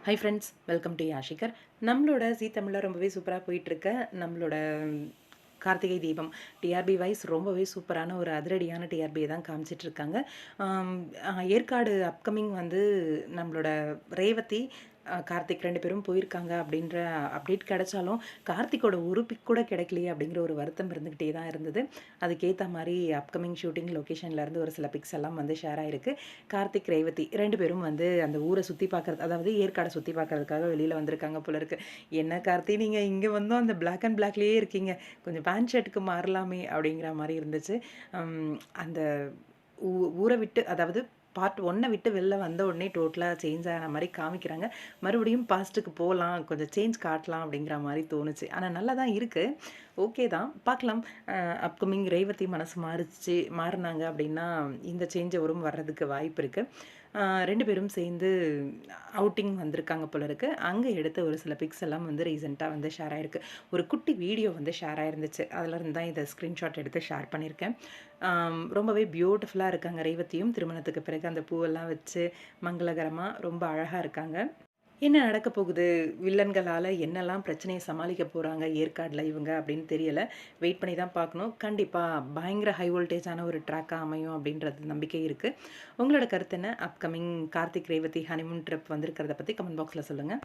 High friends, welcome to Yashikar. நம்மளோட Zee தமிழில் ரொம்பவே சூப்பராக போயிட்டுருக்க நம்மளோட கார்த்திகை தீபம் டிஆர்பி வைஸ் ரொம்பவே சூப்பரான ஒரு அதிரடியான டிஆர்பியை தான் காமிச்சிட்ருக்காங்க. ஏற்காடு அப்கமிங் வந்து நம்மளோட ரேவதி கார்த்திக் 2 பேரும் போயிருக்காங்க அப்படின்ற அப்டேட் கிடைச்சாலும் கார்த்திக்கோட ஒரு பிக் கூட கிடைக்கலையே அப்படிங்கிற ஒரு வருத்தம் இருந்துக்கிட்டே தான் இருந்தது. அதுக்கேற்ற மாதிரி அப்கமிங் ஷூட்டிங் லொக்கேஷன்லேருந்து ஒரு சில பிக்ஸ் எல்லாம் வந்து ஷேர் ஆகிருக்கு. கார்த்திக் ரேவதி 2 பேரும் வந்து அந்த ஊரை சுற்றி பார்க்குறது, அதாவது ஏற்காடை சுற்றி பார்க்கறதுக்காக வெளியில் வந்திருக்காங்க போல இருக்குது. என்ன கார்த்தி, நீங்கள் இங்கே வந்தோம் அந்த பிளாக் அண்ட் பிளாக்லேயே இருக்கீங்க, கொஞ்சம் பேண்ட் ஷர்ட்டுக்கு மாறலாமே அப்படிங்கிற மாதிரி இருந்துச்சு. அந்த ஊரை விட்டு, அதாவது பார்ட் 1 விட்டு வெளில வந்த உடனே டோட்டலாக சேஞ்ச் ஆன மாதிரி காமிக்கிறாங்க. மறுபடியும் பாஸ்ட்டுக்கு போகலாம், கொஞ்சம் சேஞ்ச் காட்டலாம் அப்படிங்கிற மாதிரி தோணுச்சு. ஆனால் நல்லா தான் இருக்குது, ஓகே தான், பார்க்கலாம். அப்கமிங் ரேவதி மனசு மாறினாங்க அப்படின்னா இந்த சேஞ்ச் வர்றதுக்கு வாய்ப்பு இருக்குது. 2 பேரும் சேர்ந்து அவுட்டிங் வந்திருக்காங்க போல இருக்குது. அங்கே எடுத்த ஒரு சில பிக்ஸ் எல்லாம் வந்து ரீசெண்டாக வந்து ஷேர் ஆகிருக்கு. ஒரு குட்டி வீடியோ வந்து ஷேர் ஆகிருந்துச்சு, அதில் இருந்து தான் இதை ஸ்க்ரீன்ஷாட் எடுத்து ஷேர் பண்ணியிருக்கேன். ரொம்பவே பியூட்டிஃபுல்லாக இருக்காங்க ரேவதியும். திருமணத்துக்கு பிறகு அந்த பூவெல்லாம் வச்சு மங்களகரமாக ரொம்ப அழகாக இருக்காங்க. என்ன நடக்க போகுது, வில்லன்களால் என்னெல்லாம் பிரச்சனையை சமாளிக்க போகிறாங்க ஏற்காடில் இவங்க அப்படின்னு தெரியலை. வெயிட் பண்ணி தான் பார்க்கணும். கண்டிப்பாக பயங்கர ஹை வோல்டேஜான ஒரு ட்ராக்காக அமையும் அப்படின்றது நம்பிக்கை இருக்குது. உங்களோட கருத்து என்ன? Upcoming Karthik Revathi honeymoon trip வந்திருக்கிறத பற்றி கமெண்ட் பாக்ஸில் சொல்லுங்கள்.